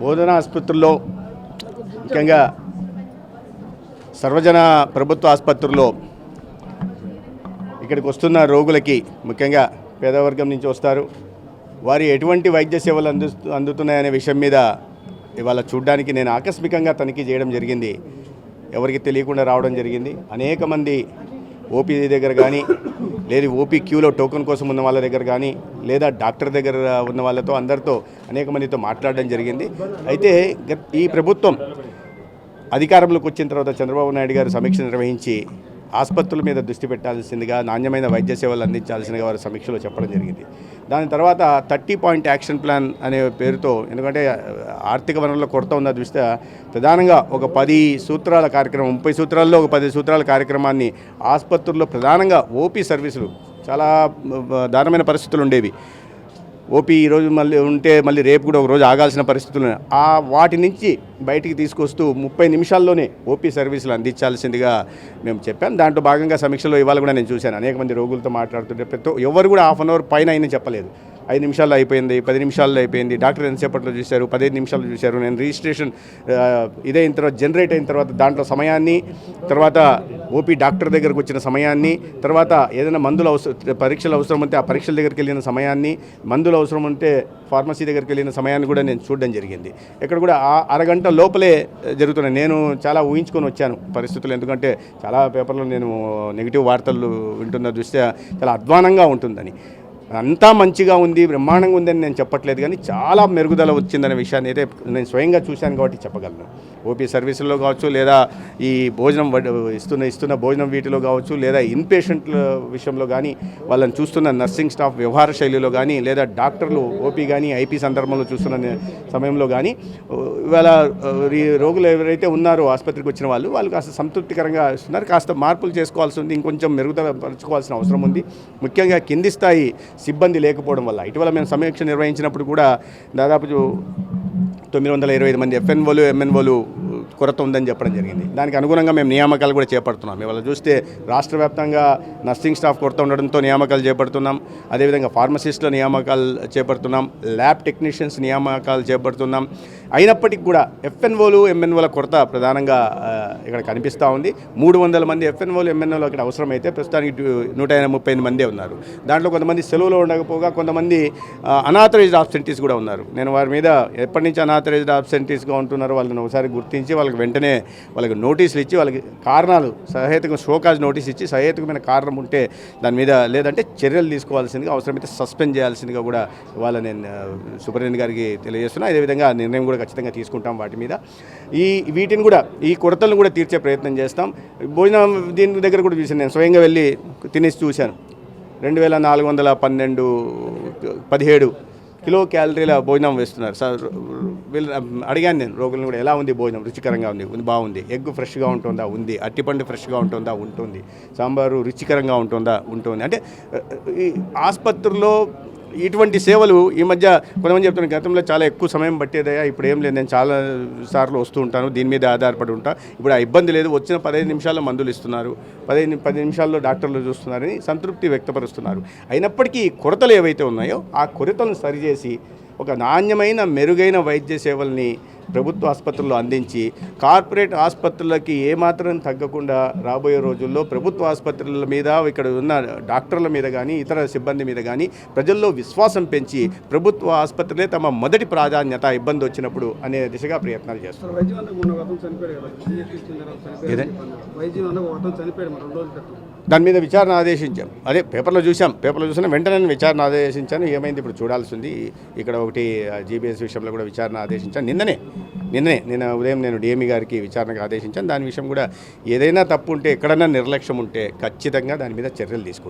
బోధన ఆసుపత్రుల్లో ముఖ్యంగా సర్వజన ప్రభుత్వ ఆసుపత్రుల్లో ఇక్కడికి వస్తున్న రోగులకి ముఖ్యంగా పేదవర్గం నుంచి వస్తారు. వారి ఎటువంటి వైద్య సేవలు అందుతున్నాయనే విషయం మీద ఇవాళ చూడడానికి నేను ఆకస్మికంగా తనిఖీ చేయడం జరిగింది. ఎవరికి తెలియకుండా రావడం జరిగింది. అనేక మంది ఓపీ దగ్గర కానీ లేదు ఓపీ క్యూలో టోకెన్ కోసం ఉన్న వాళ్ళ దగ్గర కానీ లేదా డాక్టర్ దగ్గర ఉన్న వాళ్ళతో అందరితో అనేక మందితో మాట్లాడడం జరిగింది. అయితే ఈ ప్రభుత్వం అధికారంలోకి వచ్చిన తర్వాత చంద్రబాబు నాయుడు గారు సమీక్ష నిర్వహించి ఆసుపత్రుల మీద దృష్టి పెట్టాల్సిందిగా, నాణ్యమైన వైద్య సేవలు అందించాల్సిందిగా వారు సమీక్షలో చెప్పడం జరిగింది. దాని తర్వాత 30 పాయింట్ యాక్షన్ ప్లాన్ అనే పేరుతో, ఎందుకంటే ఆర్థిక వనరుల కొరత ఉన్న దృష్ట్యా ప్రధానంగా ఒక 10 సూత్రాల కార్యక్రమం, 30 సూత్రాల్లో ఒక 10 సూత్రాల కార్యక్రమాన్ని ఆసుపత్రుల్లో ప్రధానంగా ఓపీ సర్వీసులు చాలా దారుణమైన పరిస్థితులు ఉండేవి. ఓపీ ఈరోజు మళ్ళీ రేపు కూడా ఒక రోజు ఆగాల్సిన పరిస్థితులు వాటి నుంచి బయటికి తీసుకొస్తూ 30 నిమిషాల్లోనే ఓపీ సర్వీసులు అందించాల్సిందిగా మేము చెప్పాం. దాంట్లో భాగంగా సమీక్షలో ఇవాళ కూడా నేను చూశాను. అనేక మంది రోగులతో మాట్లాడుతుంటే ఎవరు కూడా హాఫ్ అన్ అవర్ పైన అయినా చెప్పలేదు. 5 నిమిషాల్లో అయిపోయింది, 10 నిమిషాల్లో అయిపోయింది, డాక్టర్ ఎంతసేపట్లో చూశారు, 15 నిమిషాలు చూశారు. నేను రిజిస్ట్రేషన్ ఇదైన తర్వాత జనరేట్ అయిన తర్వాత దాంట్లో సమయాన్ని, తర్వాత ఓపీ డాక్టర్ దగ్గరకు వచ్చిన సమయాన్ని, తర్వాత ఏదైనా మందులు పరీక్షలు అవసరం ఉంటే ఆ పరీక్షల దగ్గరికి వెళ్ళిన సమయాన్ని, మందులు అవసరం ఉంటే ఫార్మసీ దగ్గరికి వెళ్ళిన సమయాన్ని కూడా నేను చూడడం జరిగింది. ఇక్కడ కూడా ఆ అరగంట లోపలే జరుగుతున్నాయి. నేను చాలా ఊహించుకొని వచ్చాను పరిస్థితులు, ఎందుకంటే చాలా పేపర్లో నేను నెగిటివ్ వార్తలు వింటున్న దృష్ట్యా చాలా అధ్వానంగా ఉంటుందని. అంతా మంచిగా ఉంది, బ్రహ్మాండంగా ఉందని నేను చెప్పట్లేదు, కానీ చాలా మెరుగుదల వచ్చిందనే విషయాన్ని అయితే నేను స్వయంగా చూశాను కాబట్టి చెప్పగలను. ఓపీ సర్వీసుల్లో కావచ్చు, లేదా ఈ భోజనం ఇస్తున్న భోజనం వీటిలో కావచ్చు, లేదా ఇన్పేషెంట్ల విషయంలో కానీ, వాళ్ళని చూస్తున్న నర్సింగ్ స్టాఫ్ వ్యవహార శైలిలో కానీ, లేదా డాక్టర్లు ఓపీ కానీ ఐపీ సందర్భంలో చూస్తున్న సమయంలో కానీ, ఇవాళ రోగులు ఎవరైతే ఉన్నారో ఆసుపత్రికి వచ్చిన వాళ్ళు కాస్త సంతృప్తికరంగా ఇస్తున్నారు. కాస్త మార్పులు చేసుకోవాల్సి ఉంది, ఇంకొంచెం మెరుగుదల పరచుకోవాల్సిన అవసరం ఉంది. ముఖ్యంగా కింది స్థాయి సిబ్బంది లేకపోవడం వల్ల. ఇటీవల మేము సమీక్ష నిర్వహించినప్పుడు కూడా దాదాపు 925 మంది ఎఫ్ఎన్ఓలు ఎంఎన్ఓలు కొరత ఉందని చెప్పడం జరిగింది. దానికి అనుగుణంగా మేము నియామకాలు కూడా చేపడుతున్నాం. ఇవాళ చూస్తే రాష్ట్ర వ్యాప్తంగా నర్సింగ్ స్టాఫ్ కొరత ఉండడంతో నియామకాలు చేపడుతున్నాం. అదేవిధంగా ఫార్మసిస్టుల నియామకాలు చేపడుతున్నాం, ల్యాబ్ టెక్నీషియన్స్ నియామకాలు చేపడుతున్నాం. అయినప్పటికీ కూడా ఎఫ్ఎన్ఓలు ఎంఎన్ఓల కొరత ప్రధానంగా ఇక్కడ కనిపిస్తూ ఉంది. 300 మంది ఎఫ్ఎన్ఓలు ఎంఎన్ఓలు ఇక్కడ అవసరమైతే ప్రస్తుతానికి 138 మందే ఉన్నారు. దాంట్లో కొంతమంది సెలవులో ఉండకపోగా కొంతమంది అనాథరైజ్డ్ ఆబ్సెంటీస్ కూడా ఉన్నారు. నేను వారి మీద ఎప్పటి నుంచి అనాథరైజ్డ్ ఆబ్సెంటీస్గా ఉంటున్నారో వాళ్ళని ఒకసారి గుర్తించి వాళ్ళకి వెంటనే వాళ్ళకి నోటీసులు ఇచ్చి, వాళ్ళకి కారణాలు సహేతుక షోకాజ్ నోటీస్ ఇచ్చి సహేతుకమైన కారణం ఉంటే దాని మీద లేదంటే చర్యలు తీసుకోవాల్సిందిగా, అవసరమైతే సస్పెండ్ చేయాల్సిందిగా కూడా ఇవాళ నేను సూపరింటెండెంట్ గారికి తెలియజేస్తున్నా. అదేవిధంగా నిర్ణయం కూడా ఖచ్చితంగా తీసుకుంటాం వాటి మీద. వీటిని కూడా ఈ కొరతలను కూడా తీర్చే ప్రయత్నం చేస్తాం. భోజనం దీని దగ్గర కూడా చూసాను, నేను స్వయంగా వెళ్ళి తినేసి చూశాను. 2417 కిలో క్యాలరీల భోజనం వేస్తున్నారు సార్. అడిగాను నేను రోగులను కూడా, ఎలా ఉంది భోజనం? రుచికరంగా ఉంది, బాగుంది. ఎగ్ ఫ్రెష్గా ఉంటుందా? ఉంది. అట్టిపండు ఫ్రెష్గా ఉంటుందా? ఉంటుంది. సాంబారు రుచికరంగా ఉంటుందా? ఉంటుంది. అంటే ఈ ఆసుపత్రుల్లో ఇటువంటి సేవలు ఈ మధ్య కొంతమంది చెప్తున్నారు, గతంలో చాలా ఎక్కువ సమయం పట్టేదయా, ఇప్పుడు ఏం లేదు, నేను చాలా సార్లు వస్తూ ఉంటాను, దీని మీద ఆధారపడి ఉంటా, ఇప్పుడు ఆ ఇబ్బంది లేదు, వచ్చిన 15 నిమిషాల్లో మందులు ఇస్తున్నారు, 10 నిమిషాల్లో డాక్టర్లు చూస్తున్నారని సంతృప్తి వ్యక్తపరుస్తున్నారు. అయినప్పటికీ కొరతలు ఏవైతే ఉన్నాయో ఆ కొరతలను సరిచేసి ఒక నాణ్యమైన మెరుగైన వైద్య సేవల్ని ప్రభుత్వ ఆసుపత్రుల్లో అందించి కార్పొరేట్ ఆసుపత్రులకి ఏమాత్రం తగ్గకుండా రాబోయే రోజుల్లో ప్రభుత్వ ఆసుపత్రుల మీద, ఇక్కడ ఉన్న డాక్టర్ల మీద కానీ ఇతర సిబ్బంది మీద కానీ ప్రజల్లో విశ్వాసం పెంచి ప్రభుత్వ ఆసుపత్రులే తమ మొదటి ప్రాధాన్యత ఇబ్బంది వచ్చినప్పుడు అనే దిశగా ప్రయత్నాలు చేస్తారు. దాని మీద విచారణ ఆదేశించాం. అదే పేపర్లో చూసిన వెంటనే విచారణ ఆదేశించాను. ఏమైంది ఇప్పుడు చూడాల్సి ఉంది. ఇక్కడ ఒకటి జీబీఎస్ విషయంలో కూడా విచారణ ఆదేశించాను. నిన్న ఉదయం నేను డిఎంఈ గారికి విచారణకు ఆదేశించాను. దాని విషయం కూడా ఏదైనా తప్పు ఉంటే, ఎక్కడైనా నిర్లక్ష్యం ఉంటే ఖచ్చితంగా దాని మీద చర్యలు తీసుకుంటాం.